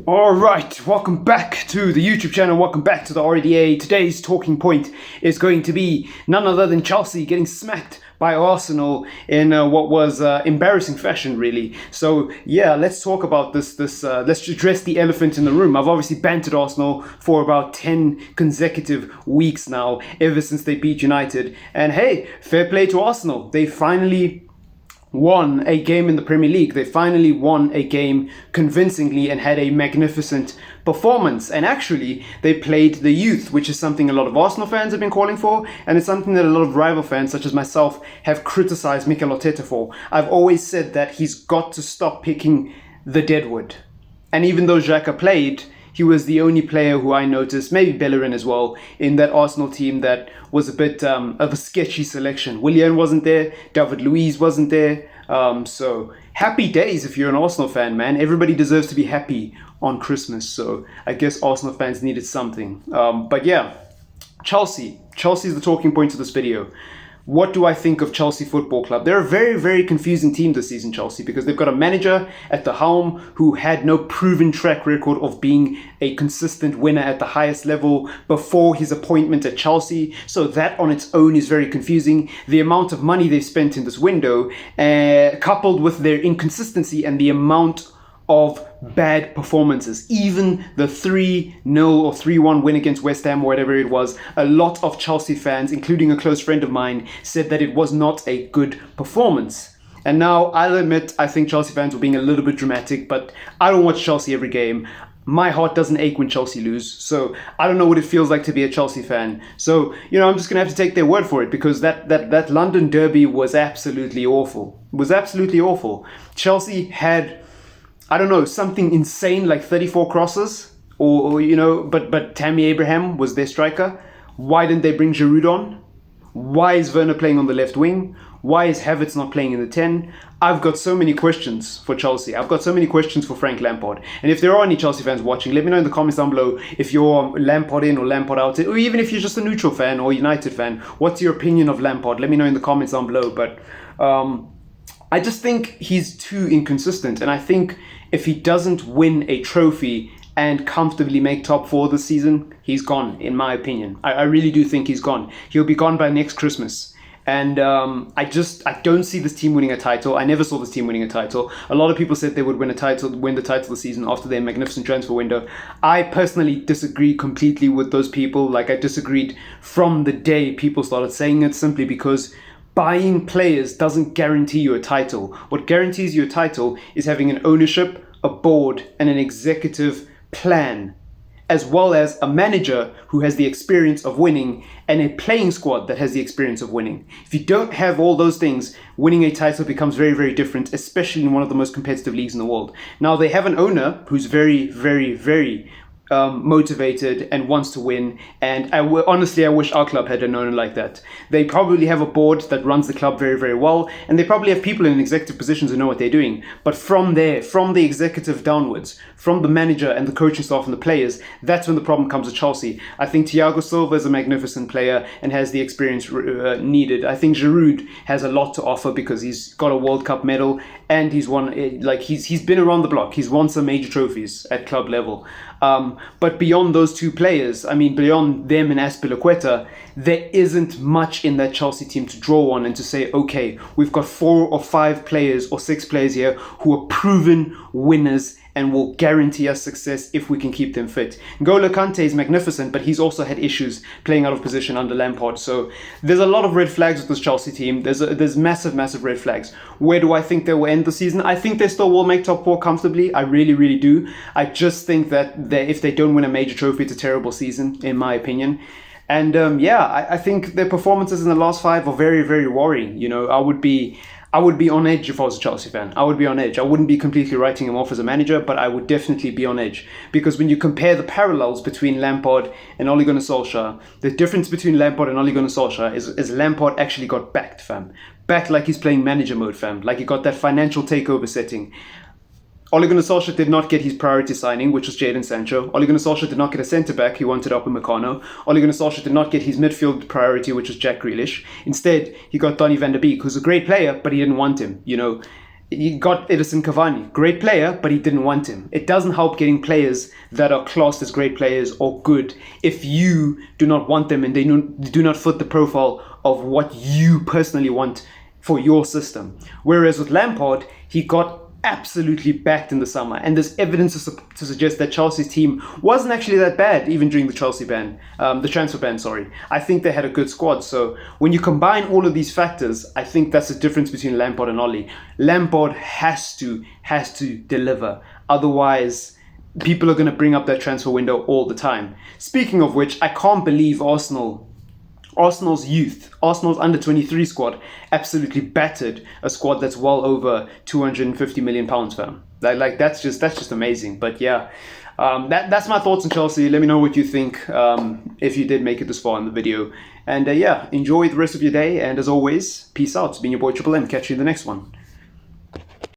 All right, welcome back to the YouTube channel. Welcome back to the RDA. Today's talking point is going to be none other than Chelsea getting smacked by Arsenal in what was embarrassing fashion, really. So yeah, let's talk about this. Let's address the elephant in the room. I've obviously bantered Arsenal for about 10 consecutive weeks now, ever since they beat United. And hey, fair play to Arsenal. They finally won a game in the Premier League. They finally won a game convincingly and had a magnificent performance. And actually, they played the youth, which is something a lot of Arsenal fans have been calling for, and it's something that a lot of rival fans, such as myself, have criticized Mikel Arteta for. I've always said that he's got to stop picking the deadwood. And even though Xhaka played, he was the only player who I noticed, maybe Bellerin as well, in that Arsenal team that was a bit of a sketchy selection. Willian wasn't there, David Luiz wasn't there. So happy days if you're an Arsenal fan, man. Everybody deserves to be happy on Christmas. So I guess Arsenal fans needed something. But yeah, Chelsea. Chelsea is the talking point of this video. What do I think of Chelsea Football Club? They're a very, very confusing team this season, Chelsea, because they've got a manager at the helm who had no proven track record of being a consistent winner at the highest level before his appointment at Chelsea. So that on its own is very confusing. The amount of money they've spent in this window, coupled with their inconsistency and the amount of bad performances. Even the 3-0 or 3-1 win against West Ham, or whatever it was, a lot of Chelsea fans, including a close friend of mine, said that it was not a good performance. And now, I'll admit, I think Chelsea fans were being a little bit dramatic, but I don't watch Chelsea every game. My heart doesn't ache when Chelsea lose, so I don't know what it feels like to be a Chelsea fan. So, I'm just going to have to take their word for it, because that London derby was absolutely awful. It was absolutely awful. Chelsea had, I don't know, something insane like 34 crosses, but Tammy Abraham was their striker. Why didn't they bring Giroud on? Why is Werner playing on the left wing? Why is Havertz not playing in the 10? I've got so many questions for Chelsea. I've got so many questions for Frank Lampard. And if there are any Chelsea fans watching, let me know in the comments down below if you're Lampard in or Lampard out, or even if you're just a neutral fan or United fan. What's your opinion of Lampard? Let me know in the comments down below. But I just think he's too inconsistent, and I think if he doesn't win a trophy and comfortably make top 4 this season, he's gone, in my opinion. I really do think he's gone. He'll be gone by next Christmas. And I don't see this team winning a title. I never saw this team winning a title. A lot of people said they would win the title this season after their magnificent transfer window. I personally disagree completely with those people. Like, I disagreed from the day people started saying it, simply because buying players doesn't guarantee you a title. What guarantees you a title is having an ownership, a board, and an executive plan, as well as a manager who has the experience of winning and a playing squad that has the experience of winning. If you don't have all those things, winning a title becomes very, very different, especially in one of the most competitive leagues in the world. Now, they have an owner who's very, very, very motivated and wants to win, and honestly I wish our club had an owner like that. They probably have a board that runs the club very, very well, and they probably have people in executive positions who know what they're doing. But from there, from the executive downwards, from the manager and the coaching staff and the players, that's when the problem comes at Chelsea. I think Thiago Silva is a magnificent player and has the experience needed. I think Giroud has a lot to offer because he's got a World Cup medal and he's won, he's been around the block. He's won some major trophies at club level. But beyond those two players, beyond them and Azpilicueta, there isn't much in that Chelsea team to draw on and to say, okay, we've got 4 or 5 players or 6 players here who are proven winners and will guarantee us success if we can keep them fit. N'Golo Kante is magnificent, but he's also had issues playing out of position under Lampard. So there's a lot of red flags with this Chelsea team. There's massive, massive red flags. Where do I think they will end the season? I think they still will make top 4 comfortably. I really, really do. I just think that if they don't win a major trophy, it's a terrible season, in my opinion. And I think their performances in the last 5 are very, very worrying. I would be on edge if I was a Chelsea fan. I would be on edge. I wouldn't be completely writing him off as a manager, but I would definitely be on edge. Because when you compare the parallels between Lampard and Ole Gunnar Solskjaer, the difference between Lampard and Ole Gunnar Solskjaer is Lampard actually got backed, fam. Backed like he's playing manager mode, fam. Like he got that financial takeover setting. Ole Gunnar Solskjaer did not get his priority signing, which was Jadon Sancho. Ole Gunnar Solskjaer did not get a centre-back. He wanted Upamecano. Ole Gunnar Solskjaer did not get his midfield priority, which was Jack Grealish. Instead, he got Donny van der Beek, who's a great player, but he didn't want him, he got Edison Cavani, great player, but he didn't want him. It doesn't help getting players that are classed as great players or good if you do not want them and they do not fit the profile of what you personally want for your system. Whereas with Lampard, he got absolutely backed in the summer, and there's evidence to suggest that Chelsea's team wasn't actually that bad even during the transfer ban. Sorry, I think they had a good squad. So when you combine all of these factors, I think that's the difference between Lampard and Ole. Lampard has to deliver, otherwise people are going to bring up that transfer window all the time. Speaking of which, I can't believe Arsenal's under 23 squad absolutely battered a squad that's well over 250 million pounds, fam. Like that's just amazing. But yeah, that's my thoughts on Chelsea. Let me know what you think if you did make it this far in the video. And yeah, enjoy the rest of your day. And as always, peace out. It's been your boy TripleM. Catch you in the next one.